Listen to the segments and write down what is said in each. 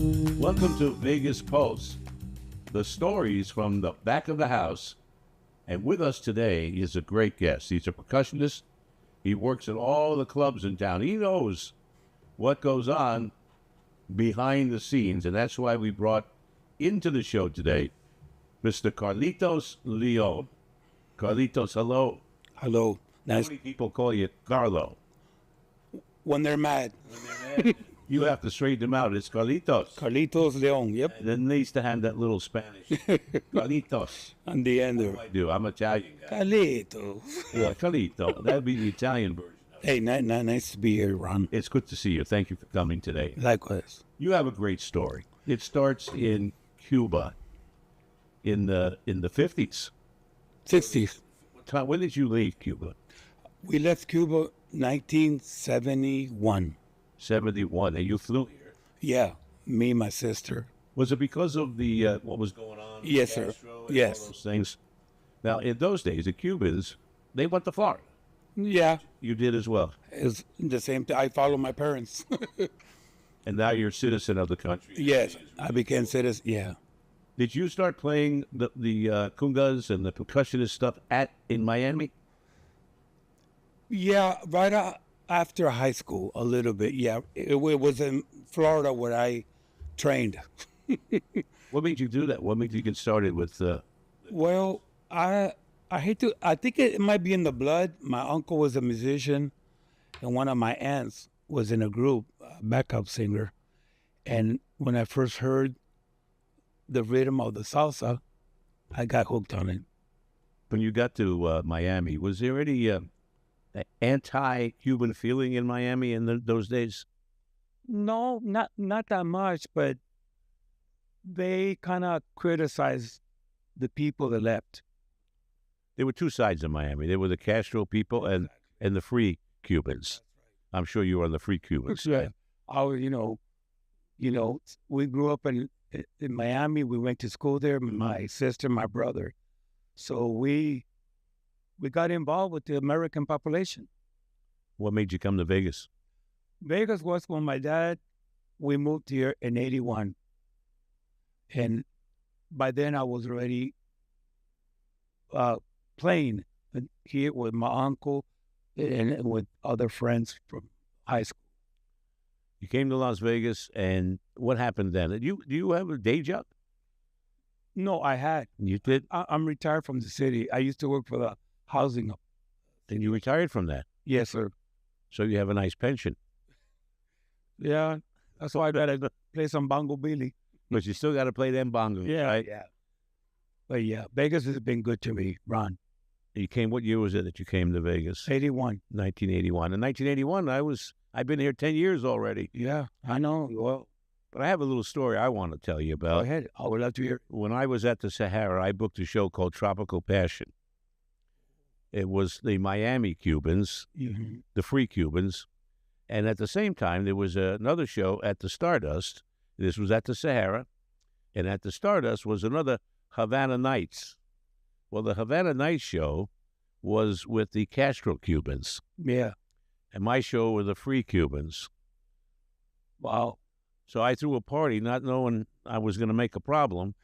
Welcome to Vegas Pulse, the stories from the back of the house. And with us today is a great guest. He's a percussionist. He works at all the clubs in town. He knows what goes on behind the scenes, and that's why we brought into the show today Mr. Carlitos Leon. Carlitos, hello. Hello. How Nice. many people call you Carlo? When they're mad. You have to straighten them out. It's Carlitos. Carlitos Leon. Yep. And then they used to have that little Spanish. Carlitos. On the end there. I do. I'm Italian guy. Carlitos. Yeah, Carlito. That'd be the Italian version. Hey, nice to be here, Ron. It's good to see you. Thank you for coming today. Likewise. You have a great story. It starts in Cuba in the 50s. 60s. When did you leave Cuba? We left Cuba 1971. 71. And you flew here. Yeah. Me and my sister. Was it because of the what was going on? Yes, sir. Castro and Yes. all those things. Now, in those days, the Cubans, they went to Florida. Yeah. You did as well. It's the same thing. I follow my parents. And now you're a citizen of the country. Yes. I became citizen. Yeah. Did you start playing the congas and the percussionist stuff in Miami? Yeah. Right after high school, a little bit. Yeah. It was in Florida where I trained. What made you do that? What made you get started with? Well, I hate to. I think it might be in the blood. My uncle was a musician, and one of my aunts was in a group, backup singer. And when I first heard the rhythm of the salsa, I got hooked on it. When you got to Miami, was there any anti-Cuban feeling in Miami in those days? No, not that much, but they kind of criticized the people that left. There were two sides of Miami. There were the Castro people and the free Cubans. I'm sure you were on the free Cubans. Yeah. We grew up in Miami. We went to school there. My sister, my brother. So we got involved with the American population. What made you come to Vegas? Vegas was when we moved here in 81. And by then I was already playing here with my uncle and with other friends from high school. You came to Las Vegas, and what happened then? Do you have a day job? No, I had. You did? I'm retired from the city. I used to work for the housing. And you retired from that? Yes, sir. So you have a nice pension. Yeah, that's why I gotta play some bongo billy. But you still got to play them bongos, right? Yeah. But yeah, Vegas has been good to me, Ron. You came, what year was it that you came to Vegas? 81. 1981. In 1981, I've been here 10 years already. Yeah, I know. Well, But I have a little story I want to tell you go about. ahead. I would love to hear. When I was at the Sahara, I booked a show called Tropical Passion. It was the Miami Cubans, Mm-hmm. the free Cubans. And at the same time, there was another show at the Stardust. This was at the Sahara. And at the Stardust was another Havana Nights. Well, the Havana Nights show was with the Castro Cubans. Yeah. And my show were the free Cubans. Wow. So I threw a party not knowing I was going to make a problem.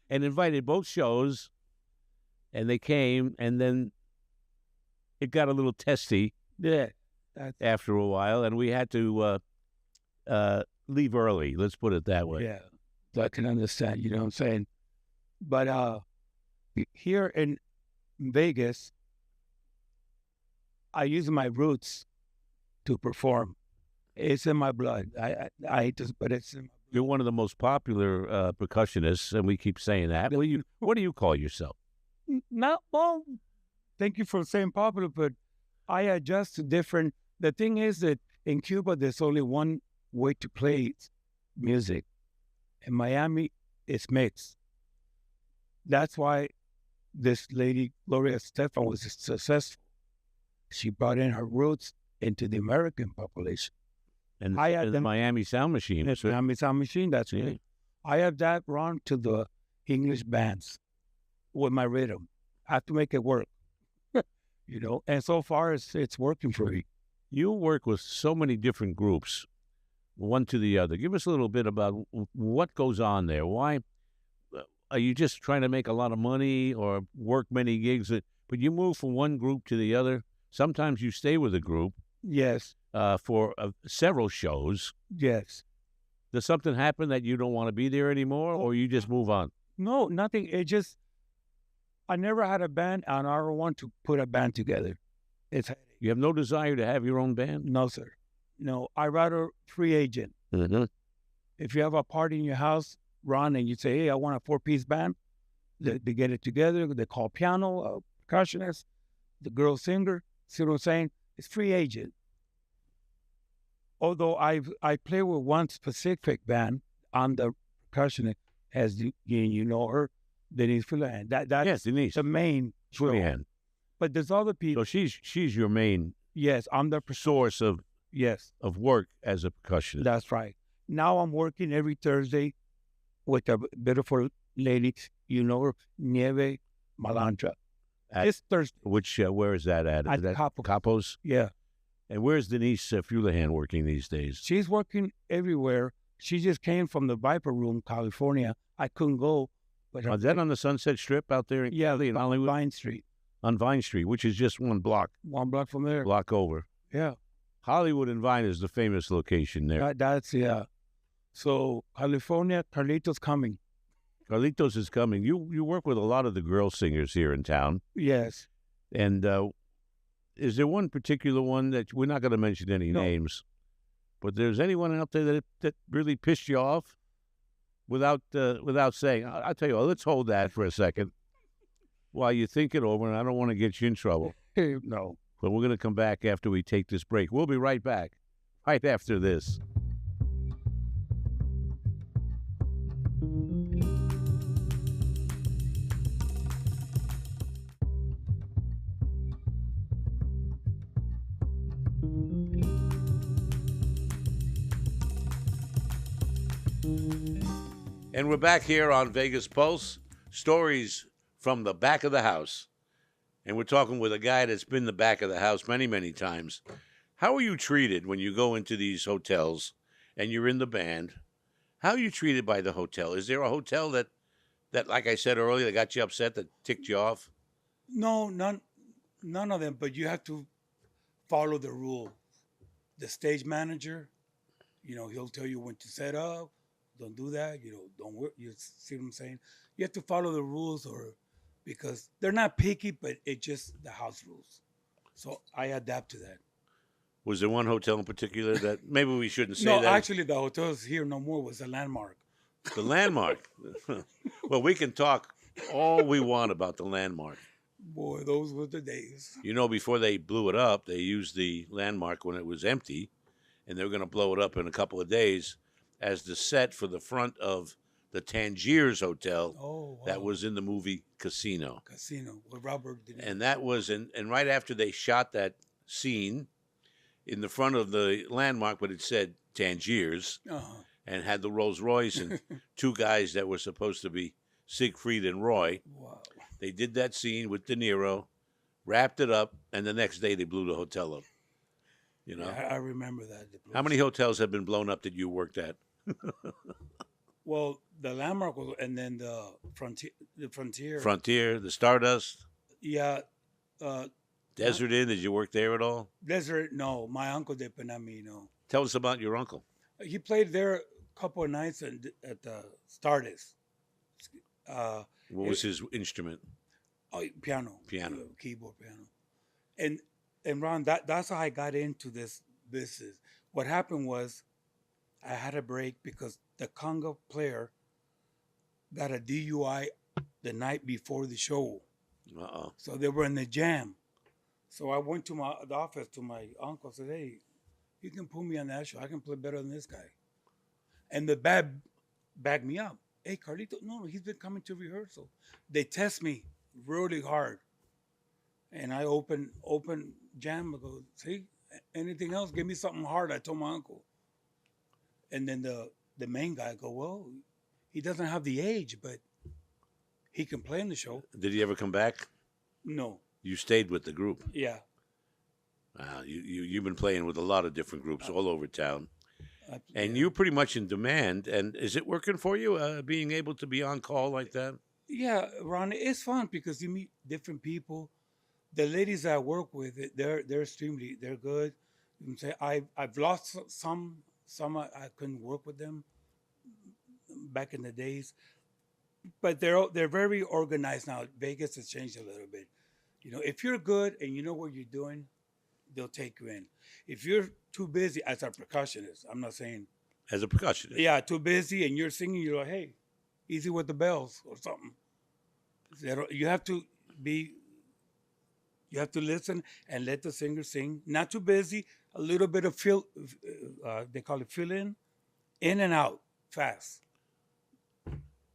And invited both shows. And they came, and then it got a little testy. Yeah. After a while, and we had to leave early. Let's put it that way. Yeah. I can understand, you know what I'm saying? But here in Vegas, I use my roots to perform. It's in my blood. I hate this, but it's in my You're one of the most popular percussionists, and we keep saying that. What do you call yourself? Not well. Thank you for saying popular, but I adjust to different. The thing is that in Cuba, there's only one way to play music. In Miami, it's mixed. That's why this lady, Gloria Estefan, was successful. She brought in her roots into the American population. And I had the Miami Sound Machine. It's Miami Sound Machine, that's Yeah. right. I have that run to the English bands with my rhythm. I have to make it work, and so far it's working for me. You work with so many different groups. one to the other. Give us a little bit about what goes on there. Why are you just trying to make a lot of money or work many gigs? But you move from one group to the other. Sometimes you stay with a group Yes, for several shows. yes. Does something happen that you don't want to be there anymore, or you just move on? No, nothing. It just, I never had a band, and I don't want to put a band together. It's You have no desire to have your own band? no, sir. No, I rather free agent. Mm-hmm. If you have a party in your house, Ron, and you say, hey, I want a 4-piece band, they get it together. They call piano, a percussionist, the girl singer. See what I'm saying? It's free agent. Although I play with one specific band on the percussionist, as you know her, Denise Fulan. That's Yes, Denise. the main show. Fulihan. But there's other people. So she's your main Yes, I'm the source of yes. work as a percussionist. That's right. Now I'm working every Thursday with a beautiful lady, you know her, Nieve Malandra. This Thursday. Which where is that at? At Is that Capo. Capos? Yeah. And where's Denise Fulihan working these days? She's working everywhere. She just came from the Viper Room, California. I couldn't go. But Is that on the Sunset Strip out there in Hollywood? Vine Street. On Vine Street, which is just one block. One block from there. Block over. Yeah. Hollywood and Vine is the famous location there. That's, yeah. So, California, Carlitos coming. Carlitos is coming. You work with a lot of the girl singers here in town. Yes. And is there one particular one that we're not going to mention any names, but there's anyone out there that really pissed you off without saying? I'll tell you what, let's hold that for a second while you think it over, and I don't want to get you in trouble. No. But we're going to come back after we take this break. We'll be right back, right after this. And we're back here on Vegas Pulse, stories from the back of the house. And we're talking with a guy that's been the back of the house many, many times. How are you treated when you go into these hotels and you're in the band? How are you treated by the hotel? Is there a hotel that like I said earlier, that got you upset, that ticked you off? No, none of them, but you have to follow the rule. The stage manager, he'll tell you when to set up. Don't do that. Don't work. You see what I'm saying? You have to follow the rules, because they're not picky, but it's just the house rules. So I adapt to that. Was there one hotel in particular that maybe we shouldn't say No, that? actually, the hotels here no more was a Landmark. The Landmark. Well, we can talk all we want about the Landmark. Boy, those were the days. Before they blew it up, they used the Landmark when it was empty, and they were going to blow it up in a couple of days as the set for the front of the Tangiers Hotel. Oh, wow. That was in the movie Casino. Casino with Robert De Niro. And that was, and right after they shot that scene, in the front of the Landmark, but it said Tangiers, and had the Rolls Royce and two guys that were supposed to be Siegfried and Roy. Wow. They did that scene with De Niro, wrapped it up, and the next day they blew the hotel up. Yeah, I remember that. How many hotels have been blown up that you worked at? Well, the Landmark was, and then the Frontier. Frontier, the Stardust, Yeah. Desert Inn. Did you work there at all? Desert, no. My uncle did, but not me, no. Tell us about your uncle. He played there a couple of nights at the Stardust. What was his instrument? Oh, piano. Piano. Keyboard piano. And Ron, that's how I got into this business. What happened was I had a break because the conga player got a DUI the night before the show. Uh-oh. So they were in the jam. So I went to the office to my uncle, said, hey, you can put me on that show. I can play better than this guy. And the band backed me up. Hey, Carlito, no, he's been coming to rehearsal. They test me really hard. And I open jam. I go, see, anything else? Give me something hard. I told my uncle. And then the main guy go, well, he doesn't have the age, but he can play in the show. Did he ever come back? No. You stayed with the group. Yeah. You've been playing with a lot of different groups all over town. And Yeah. you're pretty much in demand. And is it working for you, being able to be on call like that? Yeah, Ron, it's fun because you meet different people. The ladies I work with, they're extremely they're good. You can say I've lost some I couldn't work with them back in the days, but they're very organized now. Vegas has changed a little bit. You know, if you're good and you know what you're doing, they'll take you in. If you're too busy as a percussionist, I'm not saying As a percussionist? yeah, too busy and you're singing, you're like, hey, easy with the bells or something. You have to be you have to listen and let the singer sing. Not too busy. A little bit of fill. They call it fill in and out, fast.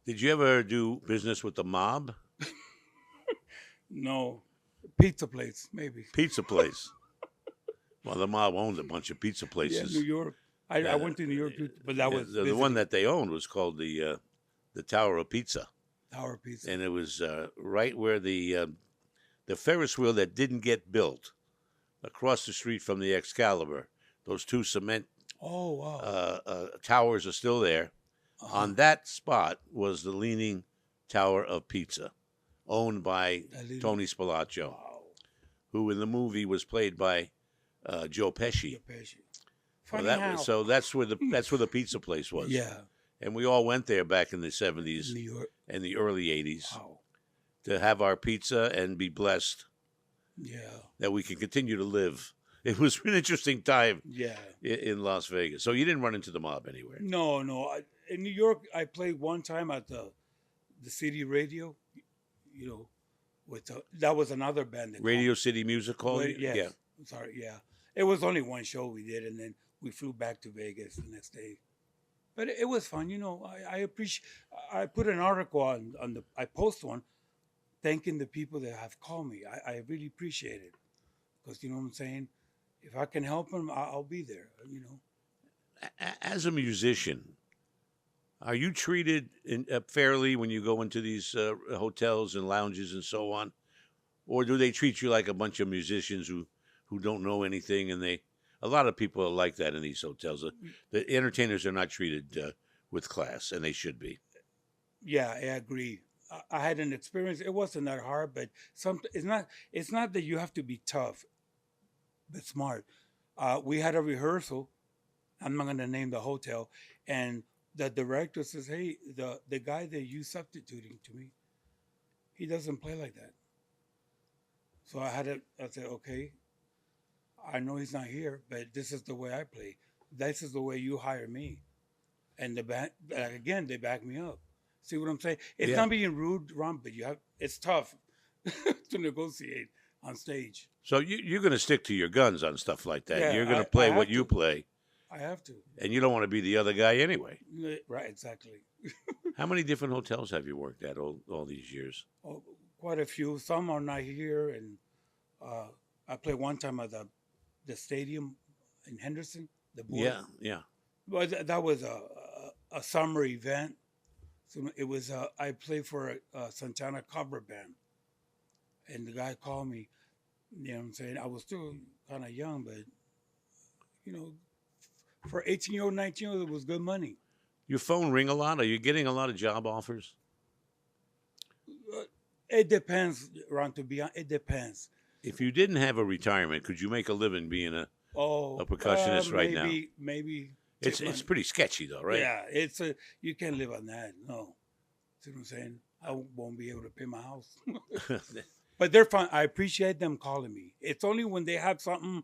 Did you ever do business with the mob? No, pizza place maybe. Pizza place. Well, the mob owned a bunch of pizza Yeah, places. New York. I went to New York, but that Yeah, was the one that they owned was called the Tower of Pizza, Tower Pizza. and it was right where the Ferris wheel that didn't get built, across the street from the Excalibur. Those two cement Oh wow. towers are still there. Uh-huh. On that spot was the Leaning Tower of Pizza, owned by Tony Spilaccio, Wow. who in the movie was played by Joe Pesci. Funny Well, how. so that's where the pizza place was. Yeah, And we all went there back in the 70s New York. and the early 80s Wow. to have our pizza and be blessed Yeah. that we can continue to live. It was an interesting time Yeah. in Las Vegas. So you didn't run into the mob anywhere. No, no. In New York, I played one time at the city radio. You know, with that was another band. That Radio City Music Hall? Yes. Yeah. Sorry. Yeah. It was only one show we did, and then we flew back to Vegas the next day. But it was fun. You know, I appreciate. I put an article on the. I post one, thanking the people that have called me. I really appreciate it, because you know what I'm saying. If I can help them, I'll be there. You know. As a musician, are you treated fairly when you go into these hotels and lounges and so on? Or do they treat you like a bunch of musicians who don't know anything? And a lot of people are like that in these hotels. The entertainers are not treated with class, and they should be. Yeah, I agree. I had an experience. It wasn't that hard, but it's not that you have to be tough, but smart. We had a rehearsal. I'm not going to name the hotel, and the director says, "Hey, the guy that you substituting to me, he doesn't play like that." So I said, "Okay, I know he's not here, but this is the way I play. This is the way you hire me." And the band, again, they back me up. See what I'm saying? It's Yeah. not being rude, Ron, but it's tough to negotiate on stage. So you're going to stick to your guns on stuff like that. Yeah, You're going I to play have what you to. play, I have to. and you don't want to be the other guy anyway. Right, exactly. How many different hotels have you worked at all these years? Oh, quite a few. Some are not here, and I played one time at the stadium in Henderson. The board. Yeah, yeah. Well, that was a summer event. So it was I played for a Santana cover band, and the guy called me. You know what I'm saying? I was still kind of young, but you know, for 18-year-old, 19-year-old, it was good money. Your phone ring a lot? Are you getting a lot of job offers? It depends, Ron. To be honest, it depends. If you didn't have a retirement, could you make a living being a percussionist right now? Maybe. It's pretty sketchy though, right? Yeah, you can't live on that. No, see what I'm saying? I won't be able to pay my house. But they're fun. I appreciate them calling me. It's only when they have something.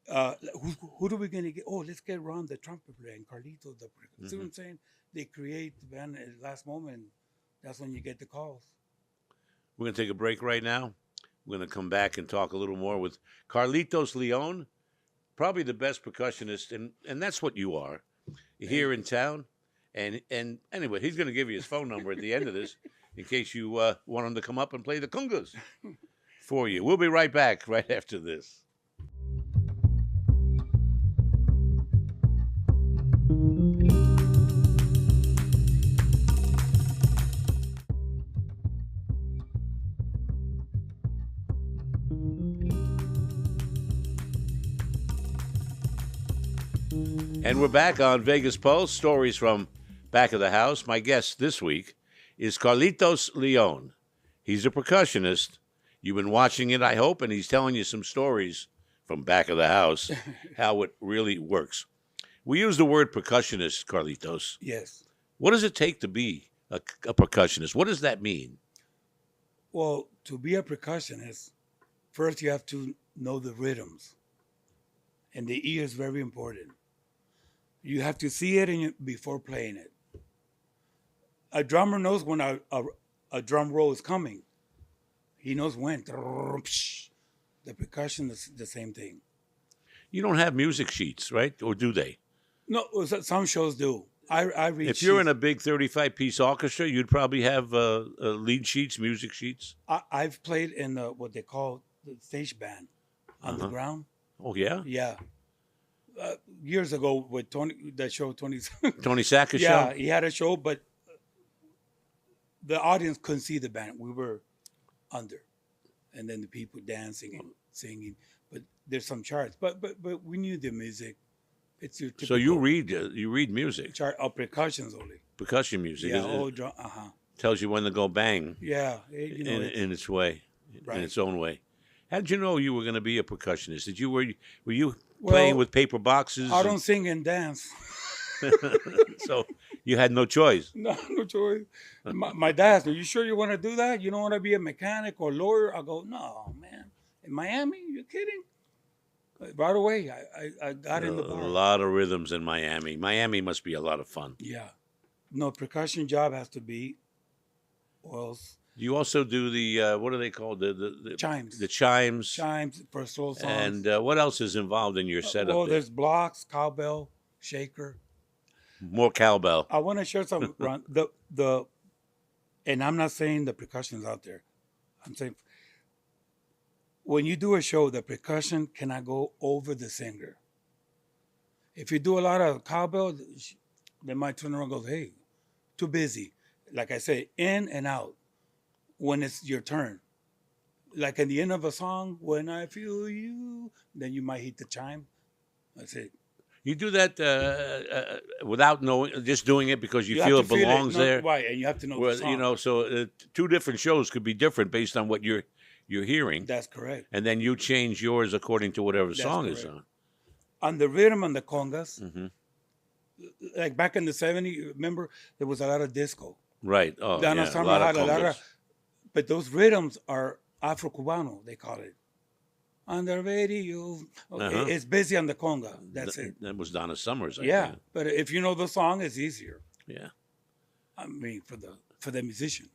Who are we gonna get? Oh, let's get Ron, the trumpet player, and Carlitos. See what I'm saying? They create the band at the last moment. That's when you get the calls. We're gonna take a break right now. We're gonna come back and talk a little more with Carlitos Leon, probably the best percussionist, and that's what you are here in town. And anyway, he's gonna give you his phone number at the end of this in case you want him to come up and play the congas for you. We'll be right back right after this. And we're back on Vegas Pulse, stories from back of the house. My guest this week is Carlitos Leon. He's a percussionist. You've been watching it, I hope, and he's telling you some stories from back of the house, how it really works. We use the word percussionist, Carlitos. Yes. What does it take to be a percussionist? What does that mean? Well, to be a percussionist, first you have to know the rhythms. And the ear is very important. You have to see it before playing it. A drummer knows when a drum roll is coming. He knows when. The percussion is the same thing. You don't have music sheets, right? Or do they? No, some shows do. I read If you're in sheets. a big 35-piece orchestra, you'd probably have lead sheets, music sheets. I've played in what they call the stage band on the ground. Oh, yeah? Yeah. Years ago with Tony Tony Sacker's yeah, show? he had a show, but the audience couldn't see the band. We were under, and then the people dancing and singing. But there's some charts. But we knew the music. It's your typical So you read music, chart of percussions only. percussion music. Yeah, It drum. tells you when to go bang Yeah, in its way, Right. in its own way. How did you know you were going to be a percussionist? Were you playing with paper boxes? I don't sing and dance. So you had no choice. No choice. My dad said, "You sure you want to do that? You don't want to be a mechanic or lawyer?" I go, "No, man. In Miami? You kidding?" Right away, I got in the bar. A lot of rhythms in Miami. Miami must be a lot of fun. Yeah. No, percussion job has to be, or else You also do the what are they called? The chimes. The chimes. Chimes for slow songs. And what else is involved in your setup? Well, there? there's blocks, cowbell, shaker. More cowbell. I want to share something, Ron. And I'm not saying the percussion's out there. I'm saying when you do a show, the percussion cannot go over the singer. If you do a lot of cowbell, they might turn around and go, "Hey, too busy." Like I say, in and out when it's your turn. Like at the end of a song, "When I feel you," then you might hit the chime. That's it. You do that without knowing, just doing it because you have feel to it belongs there. Right, and you have to know Well, the song. you know, so two different shows could be different based on what you're hearing, That's correct. and then you change yours according to whatever That's song is correct. on. On the rhythm on the congas, Mm-hmm. like back in the 70s, remember, there was a lot of disco. Right. Oh, Donna yeah. Summer had a lot of, but those rhythms are Afro-Cubano, they call it. On the radio, it's busy on the conga. That's it. That was Donna Summers. I Yeah, think. but if you know the song, it's easier. Yeah. I mean, for the musician.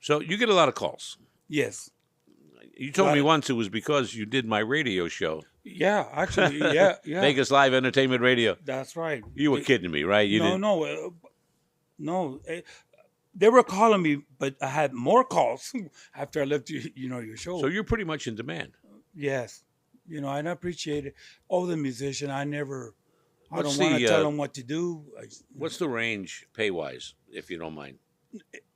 So you get a lot of calls. Yes. You told me once it was because you did my radio show, Yeah, actually, yeah. Vegas Live Entertainment Radio. That's right. You were kidding me, right? You didn't. No. They were calling me, but I had more calls after I left your show. So you're pretty much in demand. Yes. And I appreciate it. Oh, the musician, I don't want to the, tell them what to do. What's the range pay-wise, if you don't mind?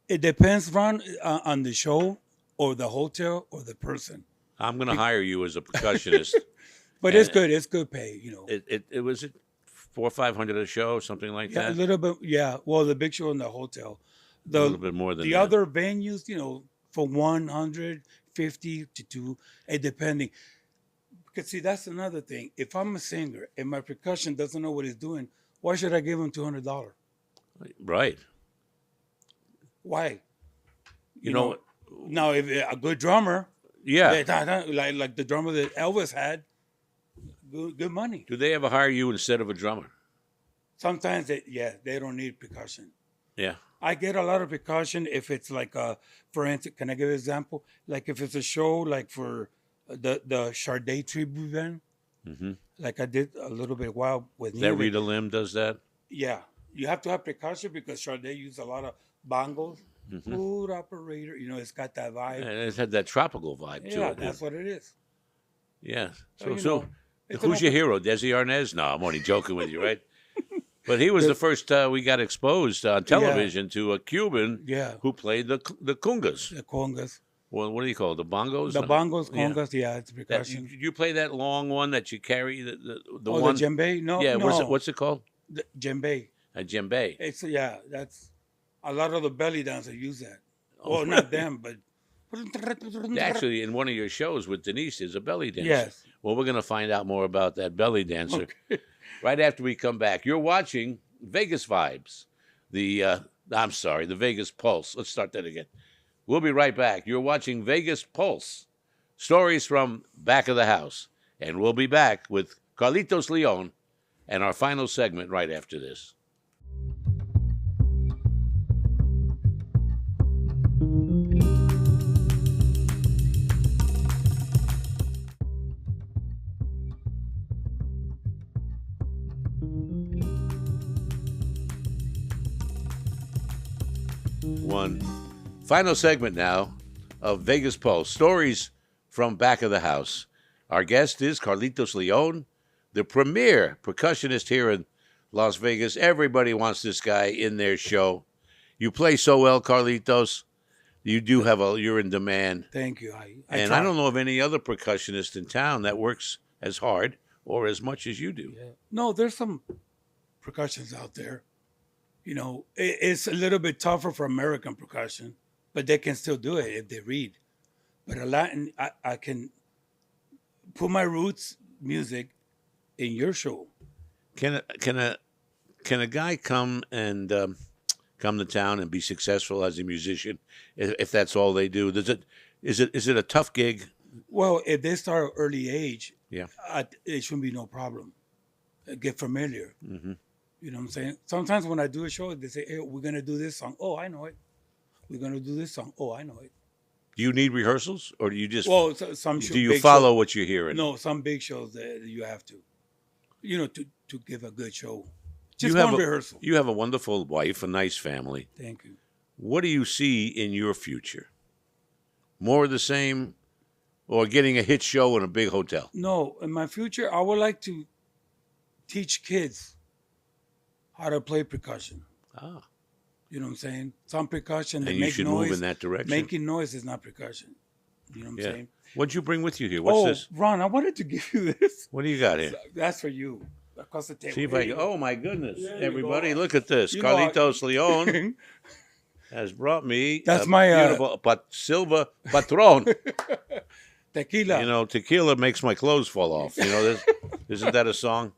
It depends, Ron, on the show or the hotel or the person. I'm going to hire you as a percussionist. But it's good. It's good pay, It was $400 or $500 a show, something like Yeah, that. a little bit. Yeah. Well, the big show in the hotel. A little bit more than the that. other venues, for 150 to 2, depending. Because see, that's another thing. If I'm a singer and my percussion doesn't know what he's doing, why should I give him $200? Right. Why? You know. Now, if a good drummer, Yeah. like the drummer that Elvis had, good money. Do they ever hire you instead of a drummer? Sometimes they don't need percussion. Yeah. I get a lot of percussion if it's like for instance, can I give an example? Like if it's a show like for the Sade tribute band, like I did a little bit while with That Rita Lim does that? Yeah, you have to have percussion because Sade used a lot of bongos. Food operator, it's got that vibe. And it had that tropical vibe to Yeah, it. that's what it is. Yeah. So, So it's who's an your hero? Desi Arnaz? No, I'm only joking with you, right? But he was the first we got exposed on television to a Cuban Yeah. who played the congas. The congas. Well, what do you call it? The bongos? The bongos, Yeah. congas, yeah, it's That, percussion. you play that long one that you carry, the Oh, one? the djembe? No, Yeah, no. what's it called? The djembe. A djembe. It's yeah, that's a lot of the belly dancers use that. Oh, Well, not really? them, but Actually, in one of your shows with Denise, there's a belly dancer. yes. Well, we're going to find out more about that belly dancer Okay. right after we come back. You're watching Vegas Vibes, the Vegas Pulse. Let's start that again. We'll be right back. You're watching Vegas Pulse, stories from back of the house. And we'll be back with Carlitos Leon and our final segment right after this. One final segment now of Vegas Pulse, stories from back of the house. Our guest is Carlitos Leon, the premier percussionist here in Las Vegas. Everybody wants this guy in their show. You play so well, Carlitos. You do you're in demand. Thank you. I try. don't know of any other percussionist in town that works as hard or as much as you do. Yeah. No, there's some percussions out there. You know, it's a little bit tougher for American percussion, but they can still do it if they read. But a Latin, I can put my roots music in your show. Can a guy come to town and be successful as a musician if that's all they do? Is it a tough gig? Well, if they start early age, Yeah. It shouldn't be no problem. Get familiar. Mm-hmm. You know what I'm saying? Sometimes when I do a show, they say, "Hey, we're gonna do this song." Oh, I know it. We're gonna do this song. Oh, I know it. Do you need rehearsals, or do you just Some do you big follow shows, what you're hearing? no, some big shows that you have to, to give a good show. You Just have one a- rehearsal. You have a wonderful wife, a nice family. Thank you. What do you see in your future? More of the same, or getting a hit show in a big hotel? No, in my future, I would like to teach kids how to play percussion. Ah, You know what I'm saying? Some percussion, they and you make should noise. move in that direction. Making noise is not percussion. You know what I'm Yeah. saying? What'd you bring with you here? What's this? Ron, I wanted to give you this. What do you got here? That's for you. Across the table. See if I can. Oh my goodness! There you Everybody, go. look at this. You know, Carlitos Leon has brought me That's a my, beautiful Silva Patron. Tequila. You know, tequila makes my clothes fall off. You know, isn't that a song?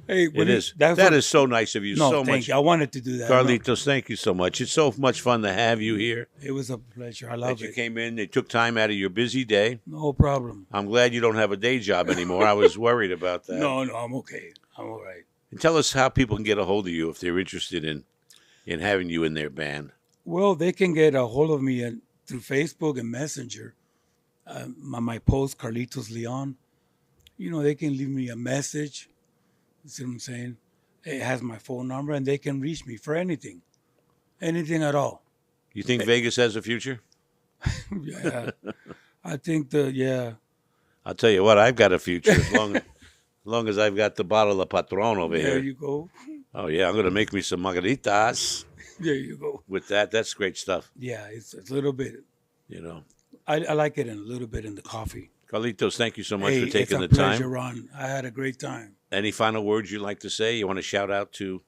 Hey, It is. That is so nice of you. No, so thank much, you. I wanted to do that. Carlitos. Thank you so much. It's so much fun to have you here. No, it was a pleasure. I That love you it. came in. They took time out of your busy day. No problem. I'm glad you don't have a day job anymore. I was worried about that. No, I'm okay. I'm all right. And tell us how people can get a hold of you if they're interested in having you in their band. Well, they can get a hold of me through Facebook and Messenger. My post, Carlitos Leon. You know, they can leave me a message. You see what I'm saying? It has my phone number, and they can reach me for anything at all. You think Vegas has a future? Yeah, I think I'll tell you what, I've got a future as long as I've got the bottle of Patron over there here. you go. Oh yeah, I'm gonna make me some margaritas There you go. with that. That's great stuff. Yeah, it's a little bit. You know, I like it a little bit in the coffee. Carlitos, thank you so much Hey, for taking the it's a pleasure, time. Ron. I had a great time. Any final words you'd like to say? You want to shout out to?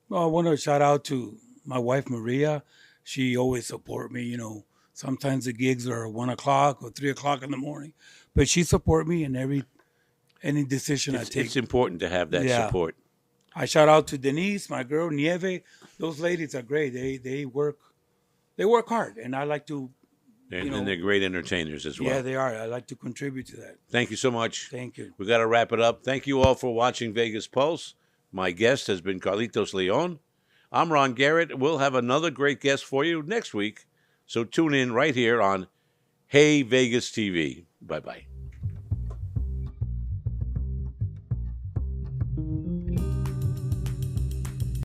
Well, I want to shout out to my wife Maria. She always support me. You know, sometimes the gigs are 1 o'clock or 3 o'clock in the morning, but she support me in any decision I take. It's important to have that Yeah. support. I shout out to Denise, my girl Nieve. Those ladies are great. They work hard, and I like to. And they're great entertainers as well. Yeah, they are. I like to contribute to that. Thank you so much. Thank you. We got to wrap it up. Thank you all for watching Vegas Pulse. My guest has been Carlitos Leon. I'm Ron Garrett. We'll have another great guest for you next week. So tune in right here on Hey Vegas TV. Bye-bye.